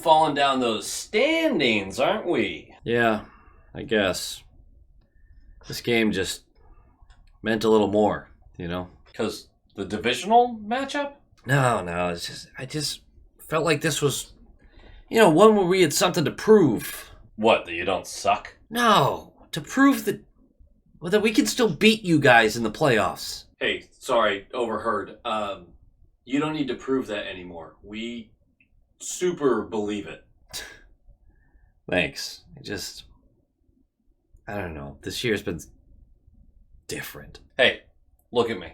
falling down those standings, aren't we? Yeah, I guess. This game just meant a little more, you know? Because the divisional matchup? No, it's just, I just felt like this was, one where we had something to prove. What, that you don't suck? No, to prove that we can still beat you guys in the playoffs. Hey, sorry, overheard. You don't need to prove that anymore. We super believe it. Thanks. I don't know. This year's been different. Hey, look at me.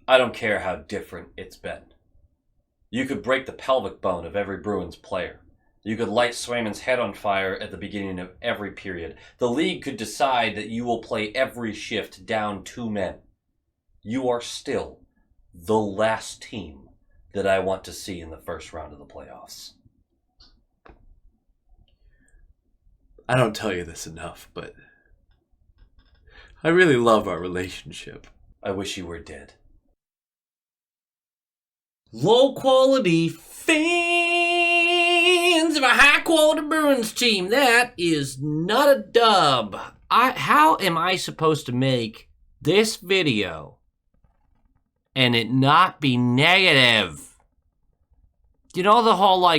I don't care how different it's been. You could break the pelvic bone of every Bruins player. You could light Swayman's head on fire at the beginning of every period. The league could decide that you will play every shift down 2 men. You are still the last team that I want to see in the first round of the playoffs. I don't tell you this enough, but I really love our relationship. I wish you were dead. Low quality fans of a high quality Bruins team. That is not a dub. How am I supposed to make this video and it not be negative? You know, the whole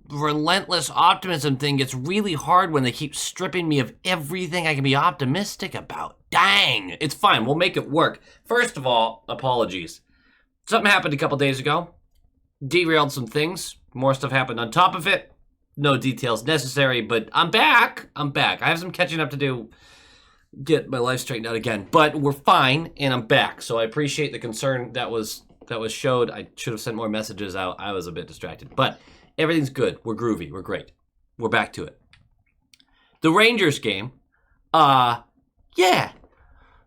relentless optimism thing gets really hard when they keep stripping me of everything I can be optimistic about. Dang, it's fine. We'll make it work. First of all, apologies. Something happened a couple days ago. Derailed some things. More stuff happened on top of it. No details necessary, but I'm back. I have some catching up to do. Get my life straightened out again. But we're fine, and I'm back. So I appreciate the concern that was showed. I should have sent more messages out. I was a bit distracted. But everything's good. We're groovy. We're great. We're back to it. The Rangers game. Yeah.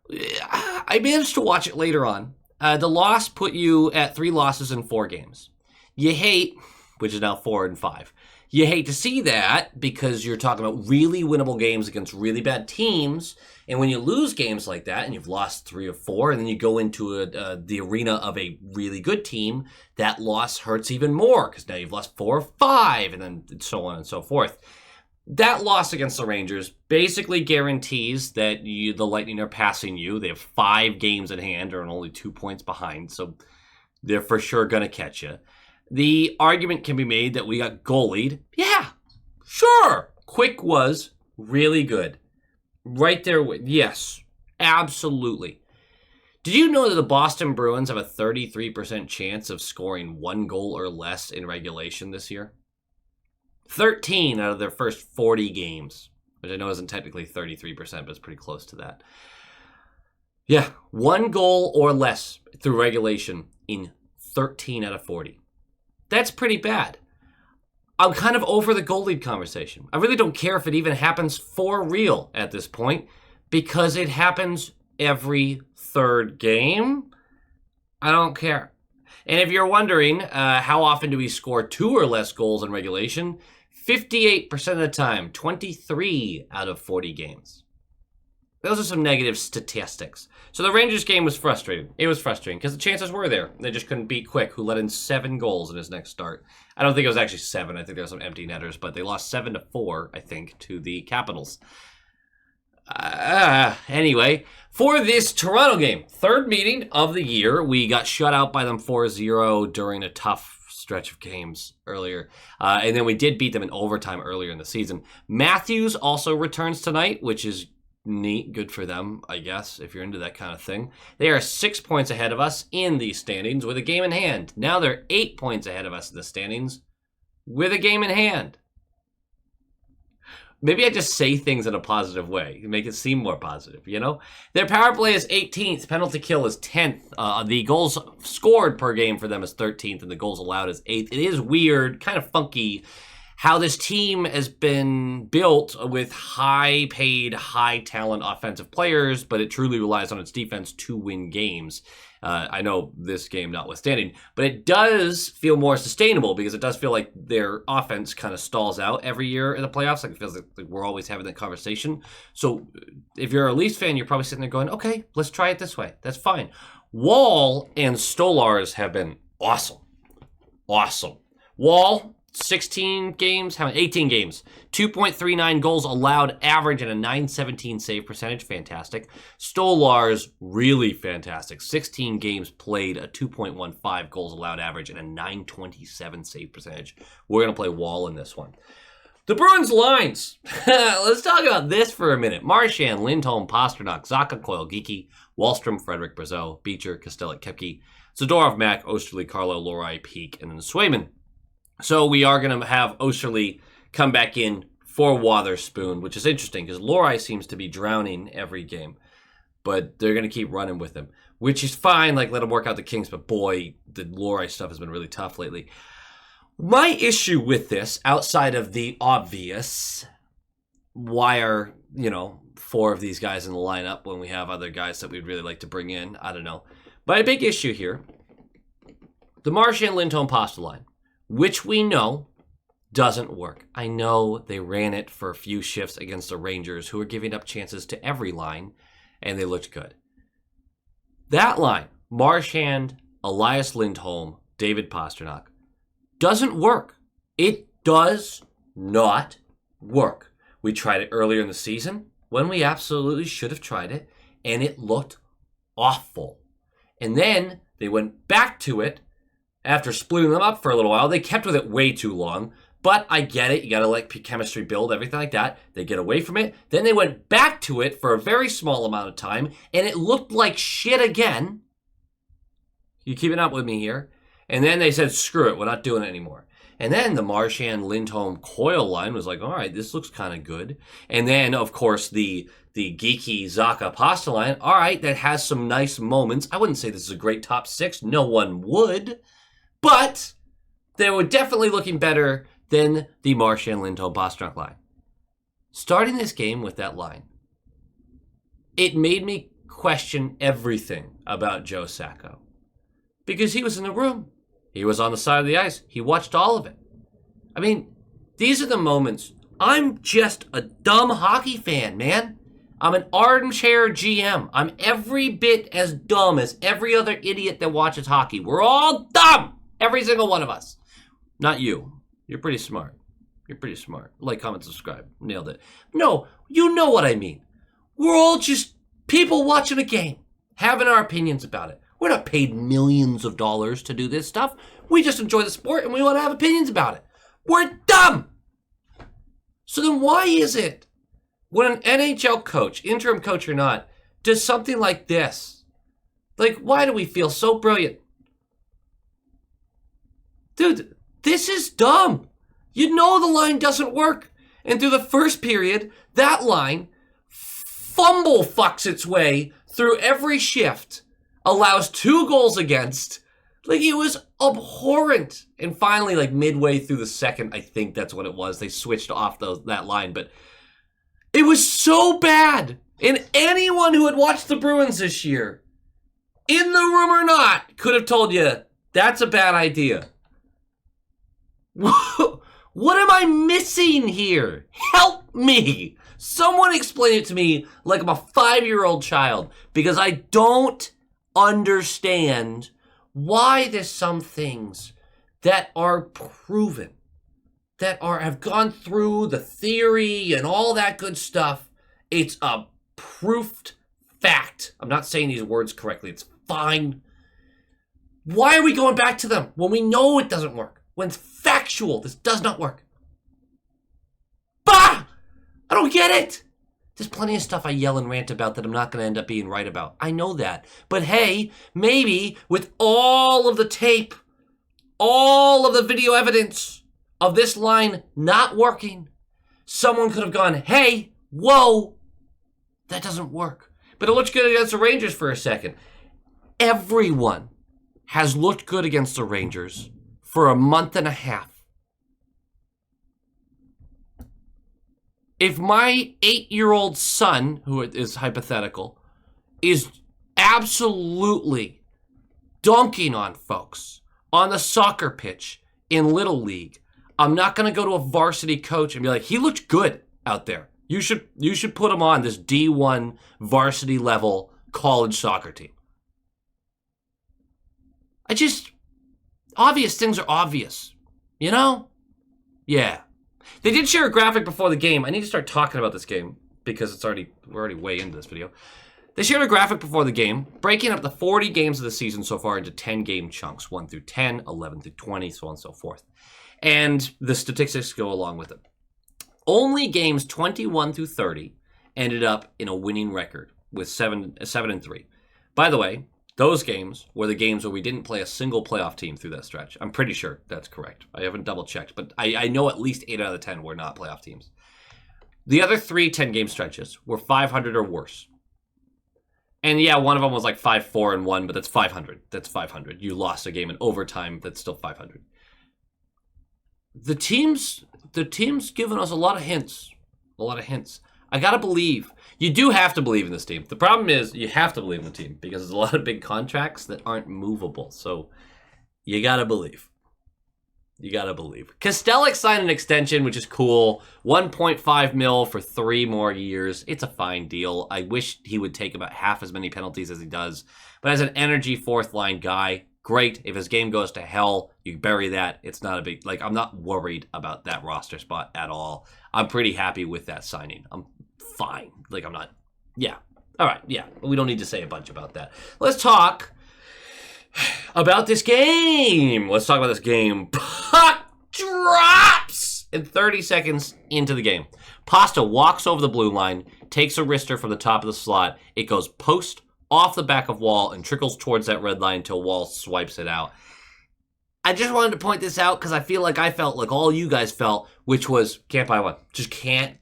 I managed to watch it later on. The loss put you at 3 losses in 4 games. You hate, which is now 4 and 5. You hate to see that because you're talking about really winnable games against really bad teams. And when you lose games like that and you've lost 3 or 4 and then you go into the arena of a really good team, that loss hurts even more because now you've lost 4 or 5 and then so on and so forth. That loss against the Rangers basically guarantees that the Lightning are passing you. They have 5 games at hand or only 2 points behind, so they're for sure going to catch you. The argument can be made that we got goalied. Yeah, sure. Quick was really good. Right there with, yes, absolutely. Did you know that the Boston Bruins have a 33% chance of scoring 1 goal or less in regulation this year? 13 out of their first 40 games, which I know isn't technically 33%, but it's pretty close to that. Yeah, 1 goal or less through regulation in 13 out of 40. That's pretty bad. I'm kind of over the goal lead conversation. I really don't care if it even happens for real at this point because it happens every 3rd game. I don't care. And if you're wondering how often do we score 2 or less goals in regulation, 58% of the time, 23 out of 40 games. Those are some negative statistics. So the Rangers game was frustrating. It was frustrating because the chances were there. They just couldn't beat Quick, who let in 7 goals in his next start. I don't think it was actually 7. I think there were some empty netters, but they lost 7-4, I think, to the Capitals. Anyway, for this Toronto game, 3rd meeting of the year, we got shut out by them 4-0 during a tough stretch of games earlier. And then we did beat them in overtime earlier in the season. Matthews also returns tonight, which is neat. Good for them, I guess, if you're into that kind of thing. They are 6 points ahead of us in the standings with a game in hand. Now they're 8 points ahead of us in the standings with a game in hand. Maybe I just say things in a positive way, make it seem more positive, you know? Their power play is 18th, penalty kill is 10th. The goals scored per game for them is 13th, and the goals allowed is 8th. It is weird, kind of funky, how this team has been built with high-paid, high-talent offensive players, but it truly relies on its defense to win games. I know this game notwithstanding, but it does feel more sustainable because it does feel like their offense kind of stalls out every year in the playoffs. Like it feels like we're always having that conversation. So if you're a Leafs fan, you're probably sitting there going, okay, let's try it this way. That's fine. Wall and Stolars have been awesome. Awesome. Wall, 16 games, 18 games, 2.39 goals allowed average and a 917 save percentage, fantastic. Stolar's really fantastic, 16 games played, a 2.15 goals allowed average and a 927 save percentage. We're going to play Wall in this one. The Bruins lines. Let's talk about this for a minute. Marchand, Lindholm, Pasternak, Zacha, Coyle, Geeky, Wallstrom, Frederick, Brazeau, Beecher, Costello, Kepke, Zadorov, Mack, Osterley, Carlo, Lohrei, Peak, and then Swayman. So we are going to have Osterley come back in for Wotherspoon, which is interesting because Lohrei seems to be drowning every game. But they're going to keep running with him, which is fine. Like, let him work out the kinks. But boy, the Lohrei stuff has been really tough lately. My issue with this, outside of the obvious, why are, 4 of these guys in the lineup when we have other guys that we'd really like to bring in? I don't know. But a big issue here, the Marchand, Lindholm, Pasta line, which we know doesn't work. I know they ran it for a few shifts against the Rangers, who are giving up chances to every line, and they looked good. That line, Marchand, Elias Lindholm, David Pasternak, doesn't work. It does not work. We tried it earlier in the season when we absolutely should have tried it, and it looked awful. And then they went back to it after splitting them up for a little while. They kept with it way too long, but I get it. You got to let chemistry build, everything like that. They get away from it. Then they went back to it for a very small amount of time, and it looked like shit again. You keeping up with me here? And then they said, screw it, we're not doing it anymore. And then the Marchand, Lindholm, Coyle line was like, all right, this looks kind of good. And then, of course, the geeky Zacha Pasta line, all right, that has some nice moments. I wouldn't say this is a great top 6. No one would. But they were definitely looking better than the Marchand, Lindholm, Pasternak line. Starting this game with that line, it made me question everything about Joe Sacco. Because he was in the room. He was on the side of the ice. He watched all of it. I mean, these are the moments. I'm just a dumb hockey fan, man. I'm an armchair GM. I'm every bit as dumb as every other idiot that watches hockey. We're all dumb. Every single one of us. Not you. You're pretty smart. You're pretty smart. Like, comment, subscribe. Nailed it. No, you know what I mean. We're all just people watching a game, having our opinions about it. We're not paid millions of dollars to do this stuff. We just enjoy the sport and we want to have opinions about it. We're dumb. So then why is it when an NHL coach, interim coach or not, does something like this? Like, why do we feel so brilliant? Dude, this is dumb. You know the line doesn't work. And through the first period, that line fumble fucks its way through every shift. Allows 2 goals against. Like, it was abhorrent. And finally, like, midway through the second, I think that's what it was, they switched off that line. But it was so bad. And anyone who had watched the Bruins this year, in the room or not, could have told you, that's a bad idea. What am I missing here? Help me. Someone explain it to me like I'm a 5-year-old child. Because I don't understand why there's some things that are proven, that have gone through the theory and all that good stuff. It's a proofed fact. I'm not saying these words correctly. It's fine. Why are we going back to them when we know it doesn't work? When it's factual, this does not work. Bah! I don't get it. There's plenty of stuff I yell and rant about that I'm not going to end up being right about. I know that. But hey, maybe with all of the tape, all of the video evidence of this line not working, someone could have gone, hey, whoa, that doesn't work. But it looked good against the Rangers for a second. Everyone has looked good against the Rangers for a month and a half. If my 8-year-old son, who is hypothetical, is absolutely dunking on folks on the soccer pitch in Little League, I'm not going to go to a varsity coach and be like, he looked good out there. You should put him on this D1 varsity level college soccer team. Obvious things are obvious, you know? Yeah. They did share a graphic before the game. I need to start talking about this game because we're already way into this video. They shared a graphic before the game, breaking up the 40 games of the season so far into 10 game chunks, 1 through 10, 11 through 20, so on and so forth. And the statistics go along with it. Only games 21 through 30 ended up in a winning record with 7-3. By the way, those games were the games where we didn't play a single playoff team through that stretch. I'm pretty sure that's correct. I haven't double checked, but I know at least 8 out of the 10 were not playoff teams. The other 3 10-game stretches were 500 or worse. And yeah, one of them was like 5-4-1, but that's 500. That's 500. You lost a game in overtime, that's still 500. The team's given us a lot of hints. A lot of hints. I gotta believe. You do have to believe in this team. The problem is you have to believe in the team because there's a lot of big contracts that aren't movable. So you gotta believe. You gotta believe. Kostelic signed an extension, which is cool. 1.5 mil for 3 more years. It's a fine deal. I wish he would take about half as many penalties as he does. But as an energy fourth line guy, great. If his game goes to hell, you bury that. It's not a big, like, I'm not worried about that roster spot at all. I'm pretty happy with that signing. I'm fine. Like, I'm not, yeah. All right, yeah. We don't need to say a bunch about that. Let's talk about this game. Let's talk about this game. Puck drops in 30 seconds into the game. Pasta walks over the blue line, takes a wrister from the top of the slot. It goes post, off the back of Wall, and trickles towards that red line until Wall swipes it out. I just wanted to point this out because I feel like I felt like all you guys felt, which was can't buy one. Just can't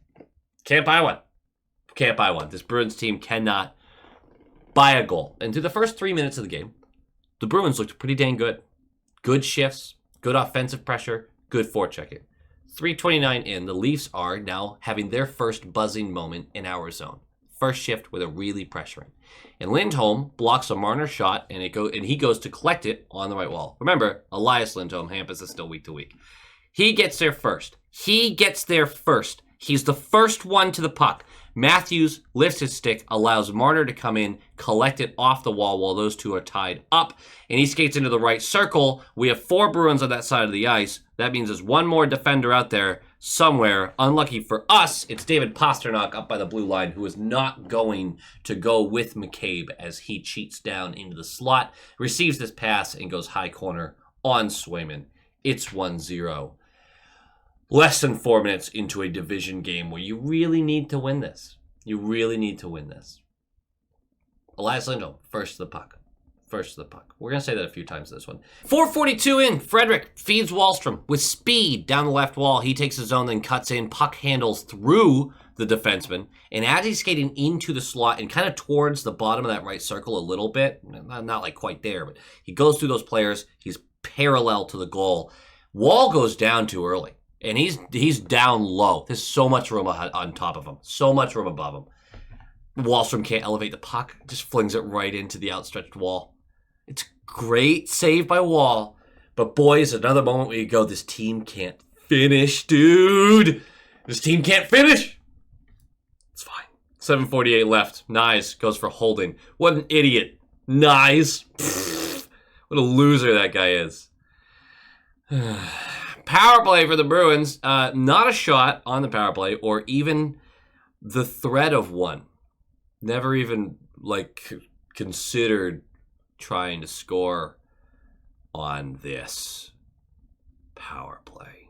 buy one. Can't buy one. This Bruins team cannot buy a goal. And through the first 3 minutes of the game, the Bruins looked pretty dang good. Good shifts, good offensive pressure, good forechecking. 3:29 in, the Leafs are now having their first buzzing moment in our zone. First shift where they're really pressuring. And Lindholm blocks a Marner shot, and he goes to collect it on the right wall. Remember, Elias Lindholm, Hampus is still week to week. He gets there first. He's the first one to the puck. Matthews lifts his stick, allows Marner to come in, collect it off the wall while those two are tied up, and he skates into the right circle. We have 4 Bruins on that side of the ice. That means there's one more defender out there somewhere. Unlucky for us, it's David Pastrnak up by the blue line, who is not going to go with McCabe as he cheats down into the slot, receives this pass, and goes high corner on Swayman. It's 1-0. Less than 4 minutes into a division game where you really need to win this. You really need to win this. Elias Lindholm, first to the puck. First to the puck. We're going to say that a few times this one. 4:42 in. Frederick feeds Wallstrom with speed down the left wall. He takes his zone, then cuts in. Puck handles through the defenseman. And as he's skating into the slot and kind of towards the bottom of that right circle a little bit, not like quite there, but he goes through those players. He's parallel to the goal. Wall goes down too early. And he's down low. There's so much room on top of him. So much room above him. Wallstrom can't elevate the puck. Just flings it right into the outstretched Wall. It's great save by Wall. But boys, another moment where you go, this team can't finish, dude. This team can't finish. It's fine. 7:48 left. Nyes goes for holding. What an idiot. Nyes. What a loser that guy is. Power play for the Bruins. Not a shot on the power play or even the threat of one. Never even, considered trying to score on this power play.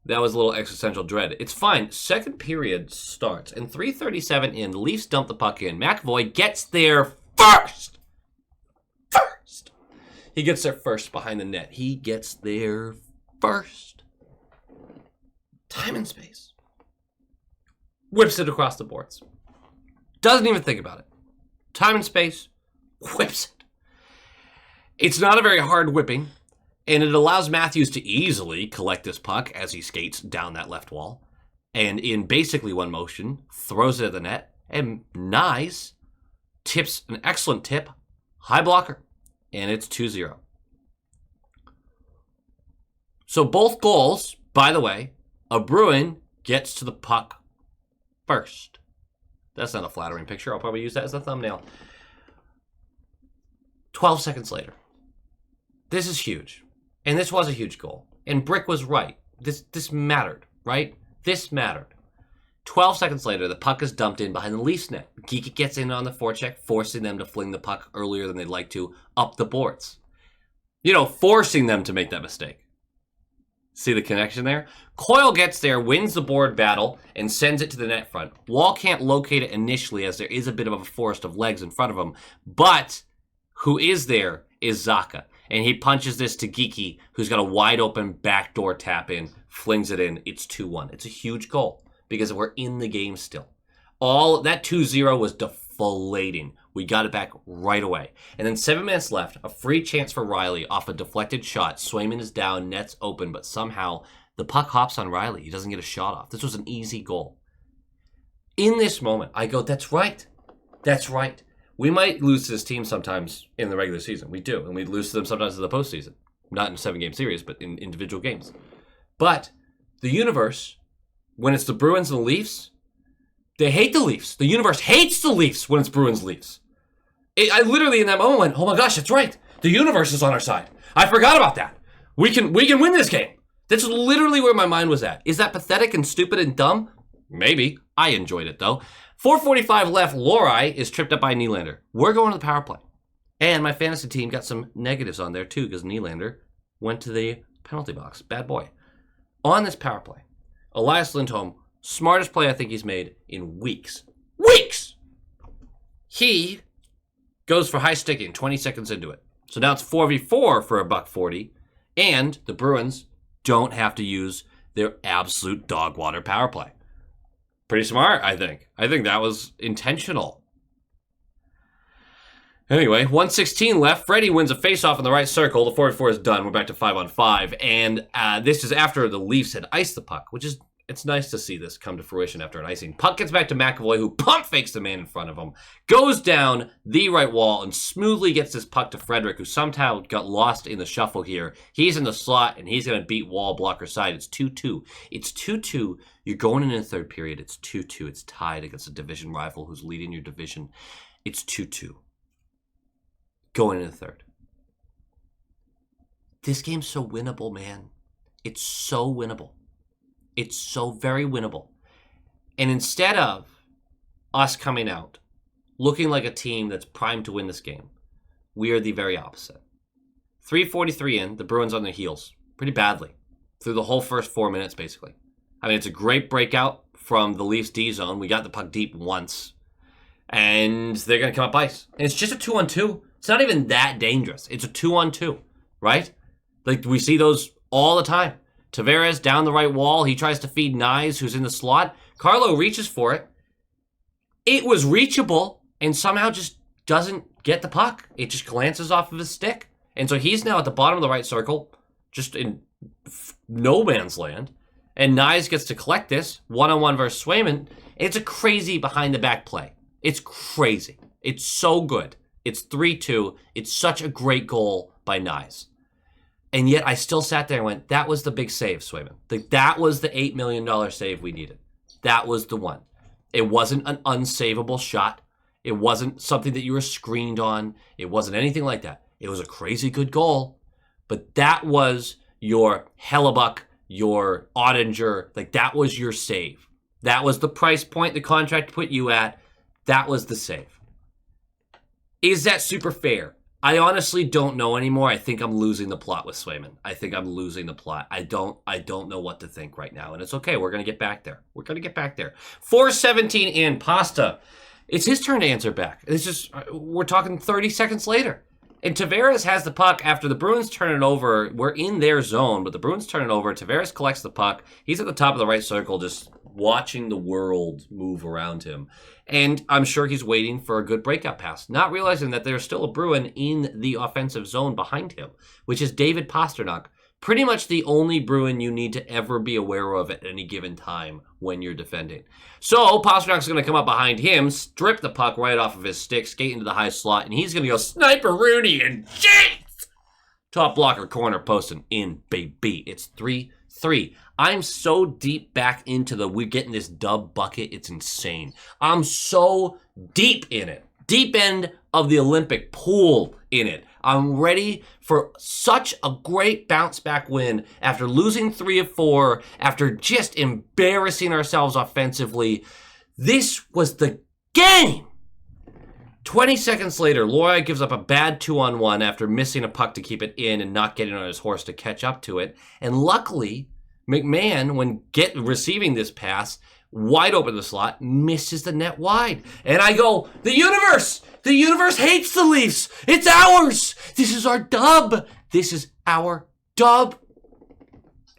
That was a little existential dread. It's fine. Second period starts. And 3:37 in, the Leafs dump the puck in. McAvoy gets there first. He gets there first behind the net. He gets there first. Time and space. Whips it across the boards. Doesn't even think about it. Time and space. Whips it. It's not a very hard whipping, and it allows Matthews to easily collect this puck as he skates down that left wall. And in basically one motion, throws it at the net, and Nyes tips an excellent tip. High blocker. And it's 2-0. So both goals, by the way, a Bruin gets to the puck first. That's not a flattering picture. I'll probably use that as a thumbnail. 12 seconds later. This is huge. And this was a huge goal. And Brick was right. This mattered, right? This mattered. 12 seconds later, the puck is dumped in behind the Leafs net. Geeky gets in on the forecheck, forcing them to fling the puck earlier than they'd like to up the boards. You know, forcing them to make that mistake. See the connection there? Coyle gets there, wins the board battle, and sends it to the net front. Wall can't locate it initially as there is a bit of a forest of legs in front of him, but who is there is Zacha. And he punches this to Geeky, who's got a wide open backdoor tap in, flings it in. It's 2-1. It's a huge goal because we're in the game still. All that 2-0 was deflating. We got it back right away. And then 7 minutes left, a free chance for Riley off a deflected shot. Swayman is down, net's open, but somehow the puck hops on Riley. He doesn't get a shot off. This was an easy goal. In this moment, I go, that's right. That's right. We might lose to this team sometimes in the regular season. We do. And we lose to them sometimes in the postseason. Not in a 7-game series, but in individual games. But the universe, when it's the Bruins and the Leafs, they hate the Leafs. The universe hates the Leafs when it's Bruins-Leafs. I literally in that moment went, oh my gosh, that's right. The universe is on our side. I forgot about that. We can win this game. That's literally where my mind was at. Is that pathetic and stupid and dumb? Maybe. I enjoyed it though. 4:45 left. Lori is tripped up by Nylander. We're going to the power play. And my fantasy team got some negatives on there too because Nylander went to the penalty box. Bad boy. On this power play, Elias Lindholm, smartest play I think he's made in weeks. Weeks! He goes for high sticking 20 seconds into it. So now it's 4v4 for $1.40. And the Bruins don't have to use their absolute dog water power play. Pretty smart, I think. I think that was intentional. Anyway, 1:16 left. Freddie wins a faceoff in the right circle. The 4v4 is done. We're back to 5-on-5. And this is after the Leafs had iced the puck, which is, it's nice to see this come to fruition after an icing. Puck gets back to McAvoy, who pump fakes the man in front of him, goes down the right wall, and smoothly gets this puck to Frederick, who somehow got lost in the shuffle here. He's in the slot, and he's going to beat Wall blocker side. It's 2-2. It's 2-2. You're going into the third period. It's 2-2. It's tied against a division rival who's leading your division. It's 2-2. Going into the third. This game's so winnable, man. It's so winnable. It's so very winnable. And instead of us coming out looking like a team that's primed to win this game, we are the very opposite. 3:43 in, the Bruins on their heels pretty badly through the whole first 4 minutes, basically. I mean, it's a great breakout from the Leafs D zone. We got the puck deep once, and they're going to come up ice. And it's just a 2-on-2. It's not even that dangerous. It's a 2-on-2, right? Like, we see those all the time. Tavares down the right wall. He tries to feed Nyes, who's in the slot. Carlo reaches for it. It was reachable and somehow just doesn't get the puck. It just glances off of his stick. And so he's now at the bottom of the right circle, just in no man's land. And Nyes gets to collect this one-on-one versus Swayman. It's a crazy behind-the-back play. It's crazy. It's so good. It's 3-2. It's such a great goal by Nyes. And yet I still sat there and went, that was the big save, Swayman. That was the $8 million save we needed. That was the one. It wasn't an unsavable shot. It wasn't something that you were screened on. It wasn't anything like that. It was a crazy good goal. But that was your Hellebuck, your Ottinger. Like, that was your save. That was the price point the contract put you at. That was the save. Is that super fair? I honestly don't know anymore. I think I'm losing the plot with Swayman. I think I'm losing the plot. I don't know what to think right now. And it's okay. We're going to get back there. 4:17 in. Pasta. It's his turn to answer back. It's just, we're talking 30 seconds later. And Tavares has the puck after the Bruins turn it over. We're in their zone, but the Bruins turn it over. Tavares collects the puck. He's at the top of the right circle, just watching the world move around him. And I'm sure he's waiting for a good breakout pass, not realizing that there's still a Bruin in the offensive zone behind him, which is David Pastrnak. Pretty much the only Bruin you need to ever be aware of at any given time when you're defending. So Pasternak's going to come up behind him, strip the puck right off of his stick, skate into the high slot, and he's going to go Sniper Rooney and jeez! Top blocker, corner, post, and in, baby. It's 3-3. I'm so deep back into we're getting this dub bucket, it's insane. I'm so deep in it. Deep end of the Olympic pool in it. I'm ready for such a great bounce back win after losing 3 of 4, after just embarrassing ourselves offensively. This was the game. 20 seconds later, Lohrei gives up a bad 2-on-1 after missing a puck to keep it in and not getting on his horse to catch up to it. And luckily, McMahon, when receiving this pass, wide open the slot, misses the net wide. And I go, the universe hates the Leafs. It's ours. This is our dub. This is our dub.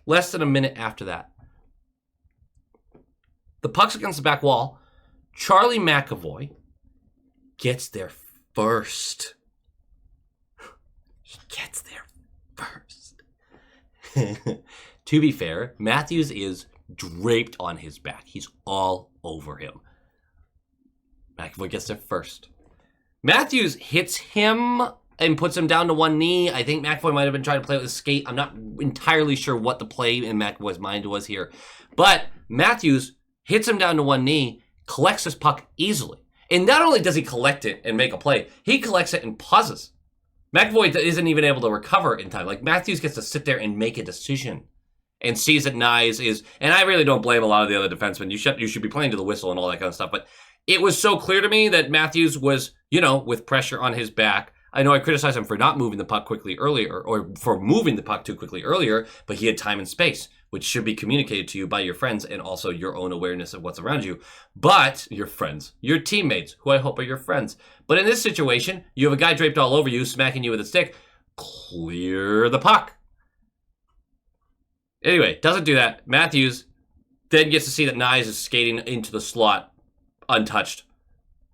Less than a minute after that, the puck's against the back wall. Charlie McAvoy gets there first. He gets there first. To be fair, Matthews is draped on his back. He's all over him. McAvoy gets there first. Matthews hits him and puts him down to one knee. I think McAvoy might have been trying to play with his skate. I'm not entirely sure what the play in McAvoy's mind was here. But Matthews hits him down to one knee, collects his puck easily. And not only does he collect it and make a play, he collects it and pauses. McAvoy isn't even able to recover in time. Like, Matthews gets to sit there and make a decision and sees that Nyes is, and I really don't blame a lot of the other defensemen. You should be playing to the whistle and all that kind of stuff. But it was so clear to me that Matthews was, with pressure on his back. I know I criticized him for not moving the puck quickly earlier, or for moving the puck too quickly earlier, but he had time and space, which should be communicated to you by your friends and also your own awareness of what's around you. But your friends, your teammates, who I hope are your friends. But in this situation, you have a guy draped all over you, smacking you with a stick. Clear the puck. Anyway, doesn't do that. Matthews then gets to see that Nyes is skating into the slot untouched.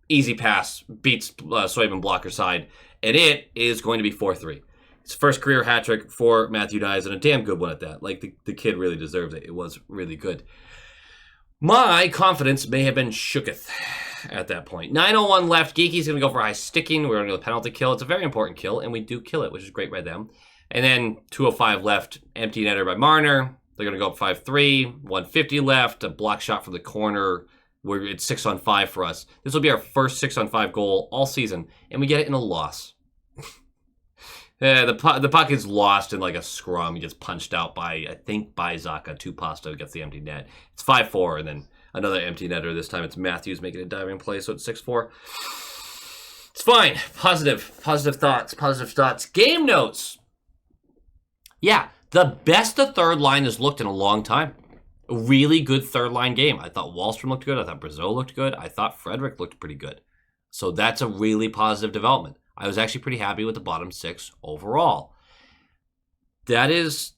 Easy pass, beats Swayman blocker side, and it is going to be 4-3. His first career hat trick for Matthew Nyes, and a damn good one at that. Like, the kid really deserved it. It was really good. My confidence may have been shooketh at that point. 9:01 left. Geeky's going to go for high sticking. We're going to go penalty kill. It's a very important kill, and we do kill it, which is great by them. And then 2:05 left. Empty netter by Marner. They're going to go up 5-3. 150 left. A block shot from the corner. It's 6-on-5 for us. This will be our first 6-on-5 goal all season, and we get it in a loss. The puck is lost in like a scrum. He gets punched out by Zaka. Tupasto gets the empty net. It's 5-4, and then another empty netter. This time it's Matthews making a diving play, so it's 6-4. It's fine. Positive thoughts. Game notes. Yeah, the best the third line has looked in a long time. A really good third line game. I thought Wallstrom looked good. I thought Brazeau looked good. I thought Frederick looked pretty good. So that's a really positive development. I was actually pretty happy with the bottom 6 overall. That is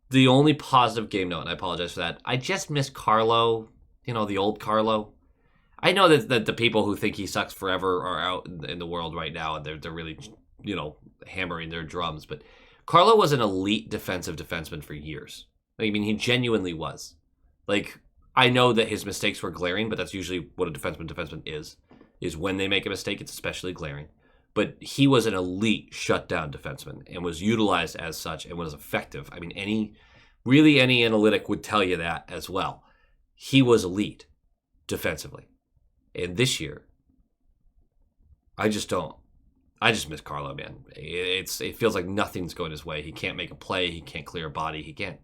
the only positive game note, and I apologize for that. I just miss Carlo, the old Carlo. I know that the people who think he sucks forever are out in the world right now, and they're really, hammering their drums. But Carlo was an elite defensive defenseman for years. I mean, he genuinely was. Like, I know that his mistakes were glaring, but that's usually what a defenseman is when they make a mistake, it's especially glaring. But he was an elite shutdown defenseman and was utilized as such and was effective. I mean, any analytic would tell you that as well. He was elite defensively. And this year, I just miss Carlo, man. It feels like nothing's going his way. He can't make a play. He can't clear a body. He can't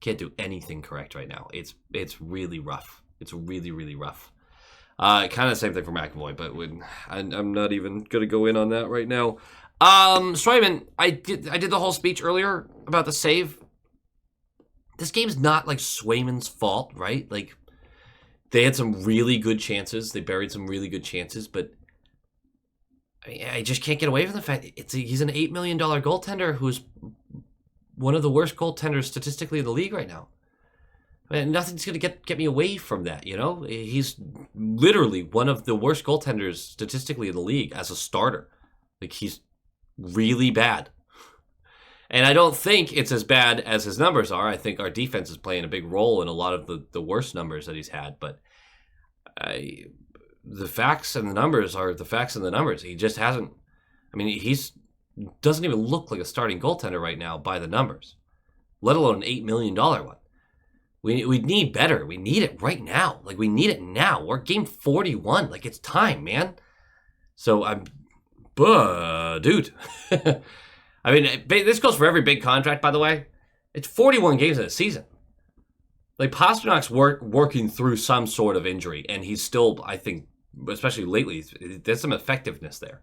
do anything correct right now. It's really rough. It's really, really rough. Kind of the same thing for McAvoy, but I'm not even going to go in on that right now. Swayman, I did the whole speech earlier about the save. This game's not like Swayman's fault, right? Like, they had some really good chances. They buried some really good chances, but I just can't get away from the fact he's an $8 million goaltender who's one of the worst goaltenders statistically in the league right now. And nothing's going to get me away from that, He's literally one of the worst goaltenders statistically in the league as a starter. Like, he's really bad. And I don't think it's as bad as his numbers are. I think our defense is playing a big role in a lot of the worst numbers that he's had. But the facts and the numbers are the facts and the numbers. He just hasn't. I mean, doesn't even look like a starting goaltender right now by the numbers, let alone an $8 million one. We need better. We need it right now. Like, we need it now. We're game 41. Like, it's time, man. So I'm dude. I mean, this goes for every big contract, by the way. It's 41 games in a season. Like, Pasternak's working through some sort of injury, and he's still, I think, especially lately, there's some effectiveness there.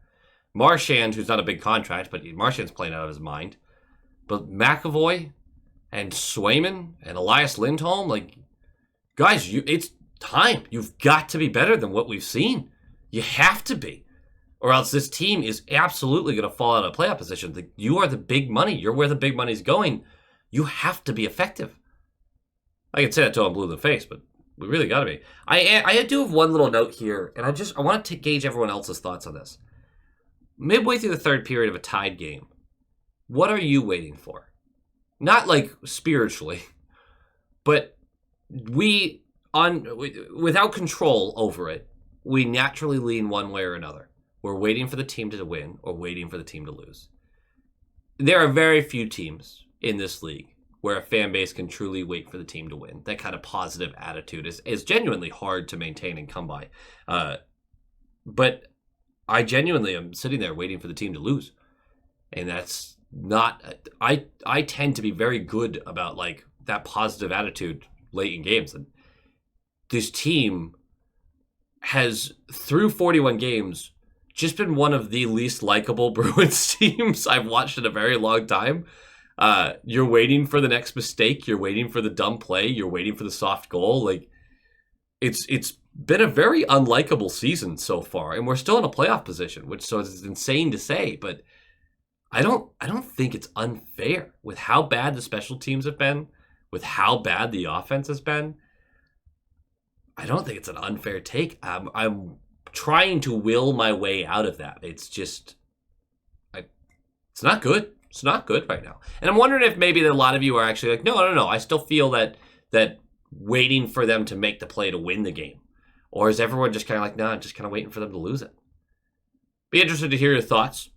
Marchand, who's not a big contract, but Marchand's playing out of his mind. But McAvoy and Swayman and Elias Lindholm, like, guys, it's time. You've got to be better than what we've seen. You have to be. Or else this team is absolutely going to fall out of playoff position. You are the big money. You're where the big money's going. You have to be effective. I can say that till I'm blue in the face, but we really got to be. I do have one little note here, and I want to gauge everyone else's thoughts on this. Midway through the third period of a tied game, what are you waiting for? Not like spiritually, but without control over it, we naturally lean one way or another. We're waiting for the team to win or waiting for the team to lose. There are very few teams in this league where a fan base can truly wait for the team to win. That kind of positive attitude is genuinely hard to maintain and come by. But I genuinely am sitting there waiting for the team to lose. And that's not... I tend to be very good about like that positive attitude late in games. And this team has, through 41 games, just been one of the least likable Bruins teams I've watched in a very long time. You're waiting for the next mistake. You're waiting for the dumb play. You're waiting for the soft goal. Like, it's been a very unlikable season so far, and we're still in a playoff position, which so is insane to say. But I don't think it's unfair with how bad the special teams have been, with how bad the offense has been. I don't think it's an unfair take. I'm trying to will my way out of that. It's just, it's not good. It's not good right now. And I'm wondering if maybe that a lot of you are actually like, no. I still feel that waiting for them to make the play to win the game. Or is everyone just kind of like, nah, just kind of waiting for them to lose it? Be interested to hear your thoughts.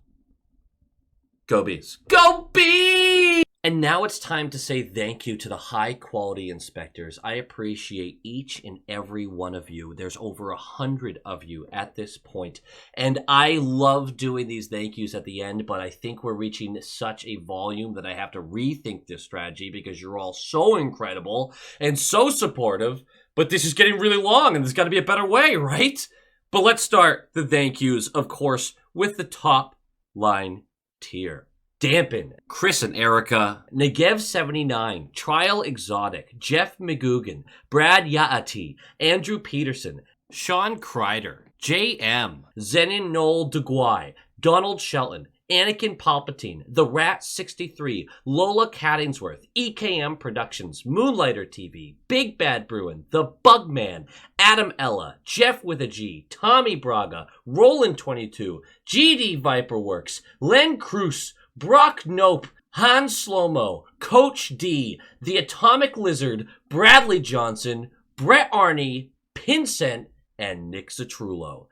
Go Bees. Go Bees! And now it's time to say thank you to the high-quality inspectors. I appreciate each and every one of you. There's over 100 of you at this point, and I love doing these thank yous at the end, but I think we're reaching such a volume that I have to rethink this strategy because you're all so incredible and so supportive, but this is getting really long, and there's got to be a better way, right? But let's start the thank yous, of course, with the top line tier. Dampen, Chris and Erica, Negev79, Trial Exotic, Jeff McGugan, Brad Yaati, Andrew Peterson, Sean Kreider, JM, Zenon Noel DeGuy, Donald Shelton, Anakin Palpatine, The Rat 63, Lola Cattingsworth, EKM Productions, Moonlighter TV, Big Bad Bruin, The Bugman, Adam Ella, Jeff with a G, Tommy Braga, Roland 22, GD Viperworks, Len Cruz, Brock Nope, Han Slomo, Coach D, The Atomic Lizard, Bradley Johnson, Brett Arney, Pincent, and Nick Citrullo.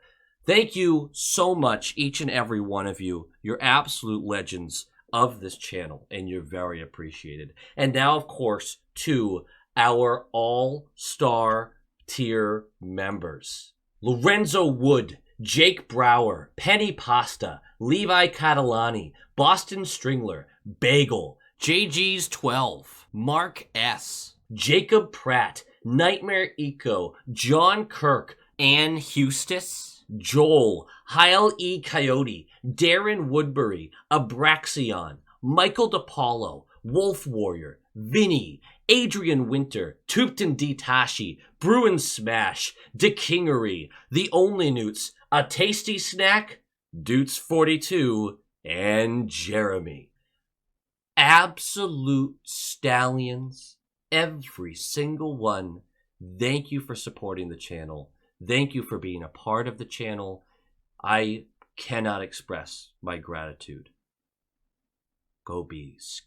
Thank you so much, each and every one of you. You're absolute legends of this channel, and you're very appreciated. And now, of course, to our all-star tier members. Lorenzo Wood, Jake Brower, Penny Pasta, Levi Catalani, Boston Stringler, Bagel, JG's 12, Mark S, Jacob Pratt, Nightmare Eco, John Kirk, Ann Hustis, Joel, Heil E. Coyote, Darren Woodbury, Abraxion, Michael DePaulo, Wolf Warrior, Vinny, Adrian Winter, Tupton D. Tashi, Bruin Smash, DeKingery, The Only Newts, A Tasty Snack, Dutes 42, and Jeremy. Absolute stallions, every single one. Thank you for supporting the channel. Thank you for being a part of the channel. I cannot express my gratitude. Go Bees.